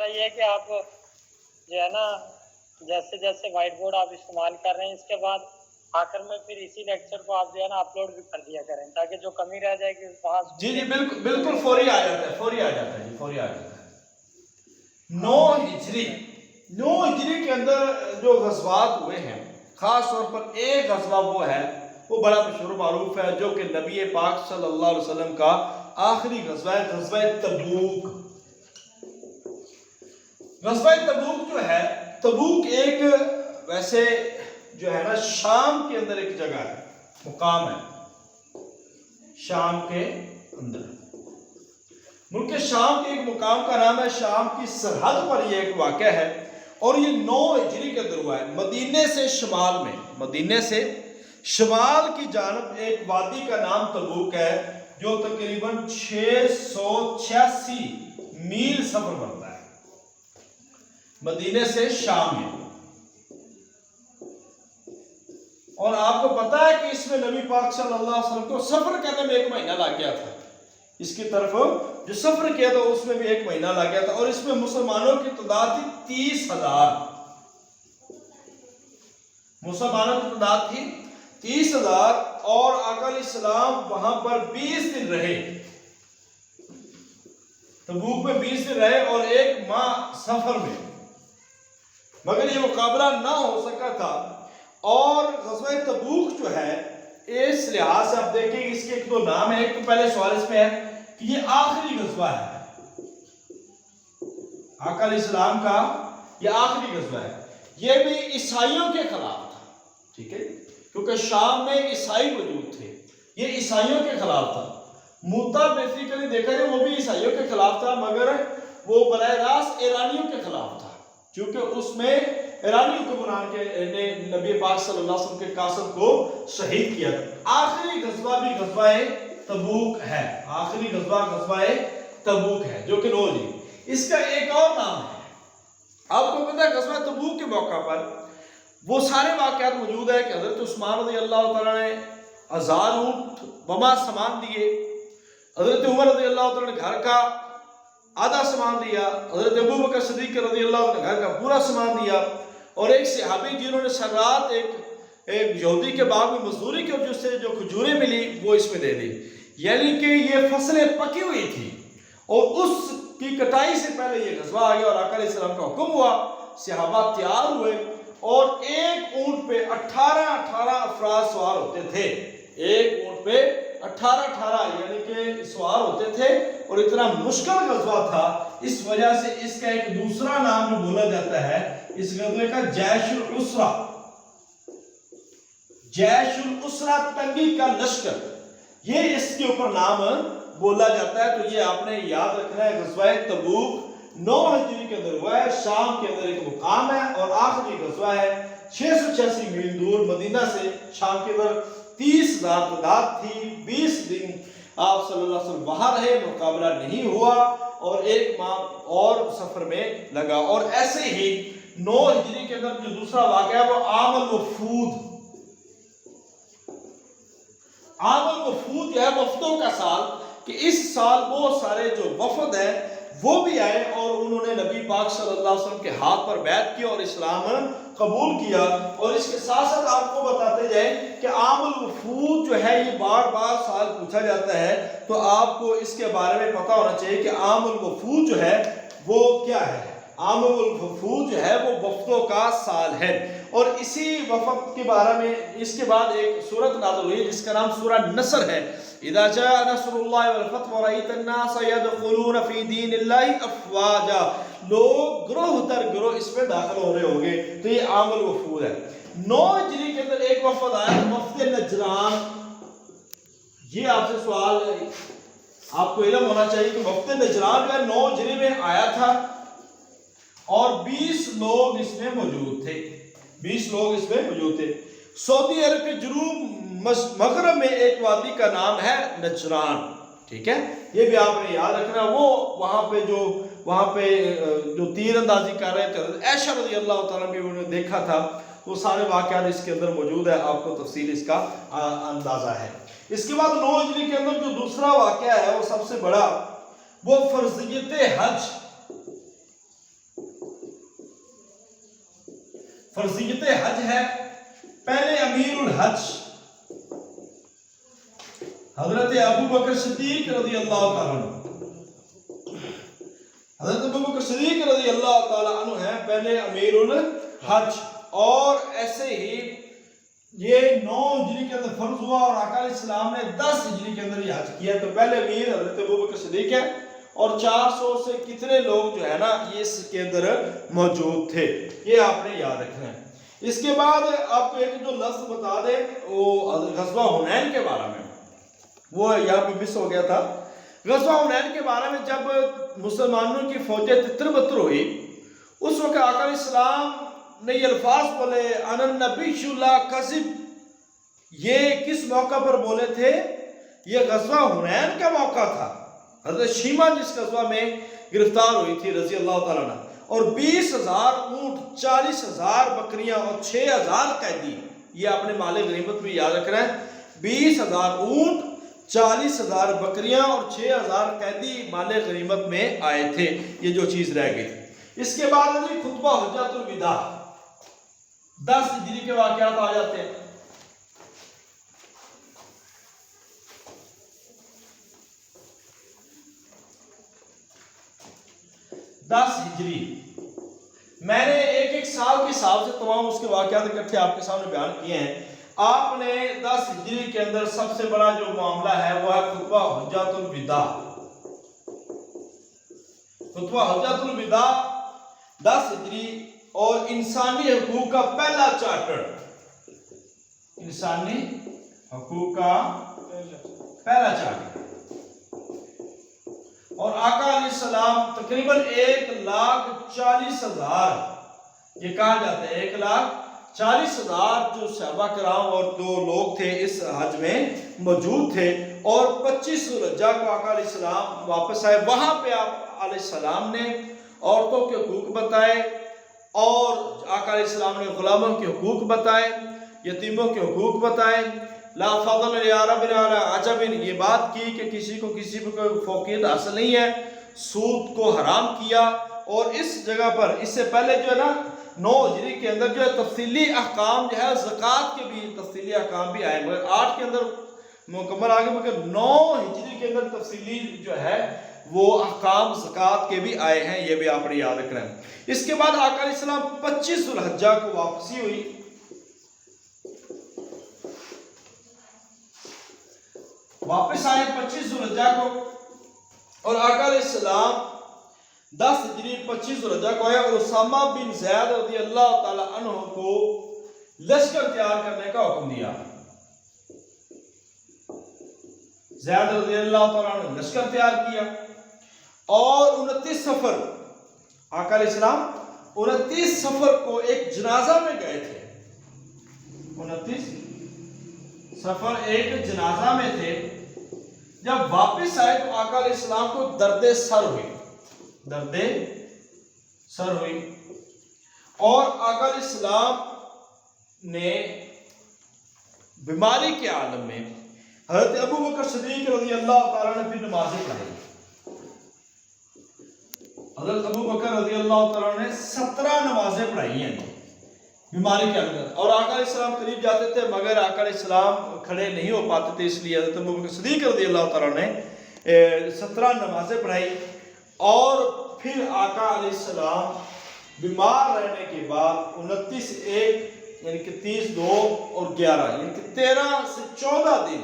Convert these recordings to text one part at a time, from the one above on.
یہ ہے کہ آپ جو ہے نا جیسے جیسے وائٹ بورڈ آپ استعمال کر رہے ہیں اس کے بعد آخر میں پھر اسی لیکچر کو آپ جو ہے نا اپلوڈ بھی کر دیا کریں تاکہ جو کمی رہ جائے گی وہاں جی بالکل بالکل فوری آ جاتا ہے، فوری آ جاتا ہے، فوری آ جاتا ہے۔ 9 ہجری کے اندر جو غزوات ہوئے ہیں، خاص طور پر ایک غزوہ وہ ہے، وہ بڑا مشہور معروف ہے، جو کہ نبی پاک صلی اللہ علیہ وسلم کا آخری غزوہ ہے، غزوہ تبوک۔ غزوہ تبوک جو ہے، تبوک ایک ویسے جو ہے نا شام کے اندر ایک جگہ ہے، مقام ہے شام کے اندر، ملک شام کے ایک مقام کا نام ہے، شام کی سرحد پر یہ ایک واقعہ ہے، اور یہ 9 ہجری کے اندر ہوا ہے۔ مدینے سے شمال میں، مدینے سے شمال کی جانب ایک وادی کا نام تبوک ہے، جو تقریباً 686 میل سفر بنتا ہے مدینے سے شام میں۔ اور آپ کو پتا ہے کہ اس میں نبی پاک صلی اللہ علیہ وسلم کو سفر کرنے میں 1 مہینہ لگ گیا تھا، اس کی طرف جو سفر کیا تھا اس میں بھی 1 مہینہ لگ گیا تھا، اور اس میں مسلمانوں کی تعداد تھی 30,000، مسلمانوں کی تعداد تھی 30,000، اور آقا علیہ السلام وہاں پر 20 دن رہے، تبوک میں 20 دن رہے اور 1 ماہ سفر میں، مگر یہ مقابلہ نہ ہو سکا تھا۔ اور غزوہ تبوک جو ہے اس لحاظ سے آپ دیکھیں اس کے 1-2 نام ہیں۔ ایک تو پہلے سوال اس میں ہے کہ یہ آخری غزوہ ہے، آقا علیہ السلام کا یہ آخری غزوہ ہے، یہ بھی عیسائیوں کے خلاف تھا، ٹھیک ہے، کیونکہ شام میں عیسائی موجود تھے، یہ عیسائیوں کے خلاف تھا۔ موتا بیسیکلی دیکھا جائے وہ بھی عیسائیوں کے خلاف تھا، مگر وہ براہ راست ایرانیوں کے خلاف تھا، کیونکہ اس میں ایرانی حکمران کے نے نبی پاک صلی اللہ علیہ وسلم کے قاصد کو شہید کیا تھا۔ آخری غزوہ بھی غزوہ تبوک ہے، آخری غزوہ تبوک ہے، جو کہ 9 ہجری۔ اس کا ایک اور نام ہے، آپ کو پتہ ہے غزوہ تبوک کے موقع پر وہ سارے واقعات موجود ہے کہ حضرت عثمان رضی اللہ تعالیٰ نے 1000 اونٹ بما سامان دیے، حضرت عمر رضی اللہ تعالیٰ نے گھر کا آدھا سامان دیا، حضرت ابو بکر صدیق رضی اللہ عنہ نے گھر کا پورا سامان دیا، اور ایک صحابی جنہوں نے سر رات ایک یہودی کے باغ میں مزدوری کی اور جس سے جو کھجوریں ملی وہ اس میں دے دی، یعنی کہ یہ فصلیں پکی ہوئی تھی اور اس کی کٹائی سے پہلے یہ غزوہ آ گیا، اور آقا علیہ السلام کا حکم ہوا، صحابہ تیار ہوئے، اور ایک اونٹ پہ 18 افراد سوار ہوتے تھے، ایک اونٹ پہ 18 یعنی کہ سوار ہوتے تھے، اور اتنا مشکل غزوہ تھا، اس وجہ سے اس کا ایک دوسرا نام جو بولا جاتا ہے اس غزوے کا جیش العسرہ، جیش العسرہ، تنگی کا لشکر، یہ اس کے اوپر نام بولا جاتا ہے۔ تو یہ آپ نے یاد رکھنا ہے، غزوہ تبوک 9 ہجری کے اندر ہوا ہے، شام کے اندر ایک مقام ہے، اور آخری غزوہ ہے 686 میل دور مدینہ سے شام کے اندر، 30,000 تعداد تھی، 20 دن آپ صلی اللہ علیہ وسلم وہاں رہے، مقابلہ نہیں ہوا، اور 1 ماہ اور سفر میں لگا۔ اور ایسے ہی 9 ہجری کے اندر جو دوسرا واقعہ ہے وہ عام الوفود، عام الوفود جو ہے وفدوں کا سال، کہ اس سال بہت سارے جو وفد ہیں وہ بھی آئے اور انہوں نے نبی پاک صلی اللہ علیہ وسلم کے ہاتھ پر بیعت کی اور اسلام قبول کیا۔ اور اس کے ساتھ ساتھ آپ کو بتاتے جائیں کہ عام الوفود جو ہے یہ بار بار سال پوچھا جاتا ہے، تو آپ کو اس کے بارے میں پتہ ہونا چاہیے کہ عام الوفود جو ہے وہ کیا ہے۔ عام الوفود جو ہے وہ وفدوں کا سال ہے، اور اسی وفد کے بارے میں اس کے بعد ایک سورت نازل ہوئی جس کا نام سورہ نصر ہے۔ اذا جاء نصر اللہ والفتح ورأيت الناس يدخلون في دین اللہ افواجا، لوگ گروہ در گروہ اس میں داخل ہو رہے ہوں گے، تو یہ عام الوفود ہے۔ 9 ہجری کے اندر ایک وفد آیا، وفد نجران۔ یہ آپ سے سوال ہے، آپ کو علم ہونا چاہیے کہ وفد نجران جو ہے 9 ہجری میں آیا تھا، اور 20 لوگ اس میں موجود تھے، 20 لوگ اس میں موجود تھے۔ سعودی عرب کے جنوب مغرب میں ایک وادی کا نام ہے نجران، ٹھیک ہے، یہ بھی آپ نے یاد رکھنا۔ وہ وہاں پہ جو تیر اندازی کر رہے تھے، عائشہ رضی اللہ تعالیٰ بھی انہوں نے دیکھا تھا، وہ سارے واقعات اس کے اندر موجود ہے، آپ کو تفصیل اس کا اندازہ ہے۔ اس کے بعد 9 ہجری کے اندر جو دوسرا واقعہ ہے وہ سب سے بڑا، وہ فرضیت حج، فرضیت حج ہے، پہلے امیر الحج حضرت ابو بکر صدیق رضی اللہ تعالیٰ عنہ، حضرت ابو بکر صدیق رضی اللہ تعالیٰ عنہ ہیں پہلے امیر الحج، اور ایسے ہی یہ 9 ہجری کے اندر فرض ہوا اور آقا علیہ السلام نے 10 ہجری کے اندر یہ حج کیا، تو پہلے امیر حضرت ابو بکر صدیق ہے، اور 400 سے کتنے لوگ جو ہے نا یہ اس کے اندر موجود تھے، یہ آپ نے یاد رکھنا ہے۔ اس کے بعد آپ کو ایک جو لفظ بتا دیں وہ غزوہ حنین کے بارے میں، وہ یہاں پہ مس ہو گیا تھا۔ غزوہ حنین کے بارے میں جب مسلمانوں کی فوجیں تتر بتر ہوئی، اس وقت آقا علیہ السلام نے یہ الفاظ بولے انا النبی لا کذب، یہ کس موقع پر بولے تھے؟ یہ غزوہ حنین کا موقع تھا، حضرت شیمہ جس غزوہ میں گرفتار ہوئی تھی رضی اللہ تعالیٰ عنہ، اور 20,000 اونٹ، 40,000 بکریاں اور 6,000 قیدی، یہ اپنے مال غنیمت بھی یاد رکھ رہے ہیں، 20,000 اونٹ، 40,000 بکریاں اور 6,000 قیدی مال غنیمت میں آئے تھے، یہ جو چیز رہ گئی تھی۔ اس کے بعد خطبہ حجۃ الوداع، 10 ہجری کے واقعات آ جاتے ہیں۔ 10 ہجری میں نے ایک سال کے حساب سے تمام اس کے واقعات اکٹھے آپ کے سامنے بیان کیے ہیں۔ آپ نے 10 ہجری کے اندر سب سے بڑا جو معاملہ ہے وہ ہے خطبہ حجۃ الوداع۔ خطبہ حجۃ الوداع 10 ہجری، اور انسانی حقوق کا پہلا چارٹر، انسانی حقوق کا پہلا چارٹر، اور آقا علیہ السلام تقریباً 1,40,000، یہ کہا جاتا ہے 1,40,000 جو صحابہ کرام اور جو لوگ تھے اس حج میں موجود تھے، اور 25 ذوالحجہ کو آقا علیہ السلام واپس آئے۔ وہاں پہ آپ علیہ السلام نے عورتوں کے حقوق بتائے، اور آقا علیہ السلام نے غلاموں کے حقوق بتائے، یتیموں کے حقوق بتائے، لا فضل لعرب علی عجم، یہ بات کی کہ کسی کو کسی پر کوئی فوقیت حاصل نہیں ہے، سود کو حرام کیا، اور اس جگہ پر اس سے پہلے جو ہے نا 9 ہجری کے اندر جو ہے تفصیلی احکام جو ہے زکوٰۃ کے بھی تفصیلی احکام بھی آئے، مگر 8 کے اندر مکمل آگے، مگر 9 ہجری کے اندر تفصیلی جو ہے وہ احکام زکوٰۃ کے بھی آئے ہیں، یہ بھی آپ نے یاد رکھنا ہے۔ اس کے بعد آقا علیہ السلام 25 ذوالحجہ کو واپسی ہوئی، واپس آئے 25 ذوالحجہ کو، اور آقا علیہ السلام 10 ہجری 25 ذوالحجہ کو آئے، اور اسامہ بن زید رضی اللہ تعالی عنہ کو لشکر تیار کرنے کا حکم دیا۔ زید رضی اللہ تعالی عنہ نے لشکر تیار کیا، اور 29 صفر آقا علیہ السلام 29 صفر کو ایک جنازہ میں گئے تھے، 29 صفر ایک جنازہ میں تھے۔ جب واپس آئے تو آقا علیہ السلام کو درد سر ہوئی، اور آقا علیہ السلام نے بیماری کے عالم میں حضرت ابو بکر صدیق رضی اللہ تعالیٰ نے پھر نمازیں پڑھائی۔ حضرت ابو بکر رضی اللہ تعالیٰ نے 17 نمازیں پڑھائی ہیں بیماری کے اندر، اور آقا علیہ السلام قریب جاتے تھے مگر آقا علیہ السلام کھڑے نہیں ہو پاتے تھے، اس لیے حضرت ابو بکر صدیق رضی اللہ تعالیٰ نے 17 نمازیں پڑھائی، اور پھر آقا علیہ السلام بیمار رہنے کے بعد 29/1 یعنی کہ 30/2 اور 11 یعنی کہ 13 سے 14 دن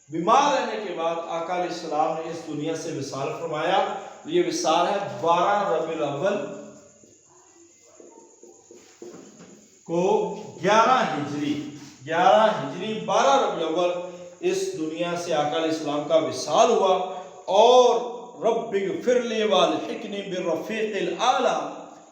بیمار رہنے کے بعد آقا علیہ السلام نے اس دنیا سے وصال فرمایا۔ یہ وصال ہے 12 ربیع الاول کو 11 ہجری 12 ربیع الاول اس دنیا سے آقا علیہ السلام کا وصال ہوا، اور رب اغفر لی والحقنی بالرفیق الاعلی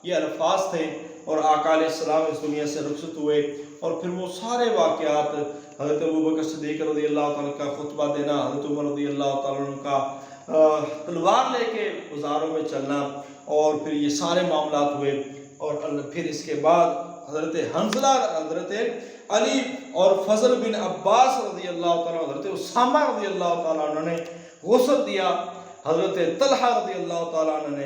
یہ الفاظ تھے، اور آقا علیہ السلام اس دنیا سے رخصت ہوئے، اور پھر وہ سارے واقعات حضرت ابو بکر صدیق رضی اللہ تعالیٰ کا خطبہ دینا، حضرت عمر رضی اللہ تعالیٰ عنہ کا تلوار لے کے بازاروں میں چلنا، اور پھر یہ سارے معاملات ہوئے، اور پھر اس کے بعد حضرت حنظلہ، حضرت علی اور فضل بن عباس رضی اللہ تعالیٰ، حضرت اسامہ رضی اللہ تعالیٰ عنہ نے غسل دیا، حضرت طلحہ رضی اللہ تعالیٰ عنہ نے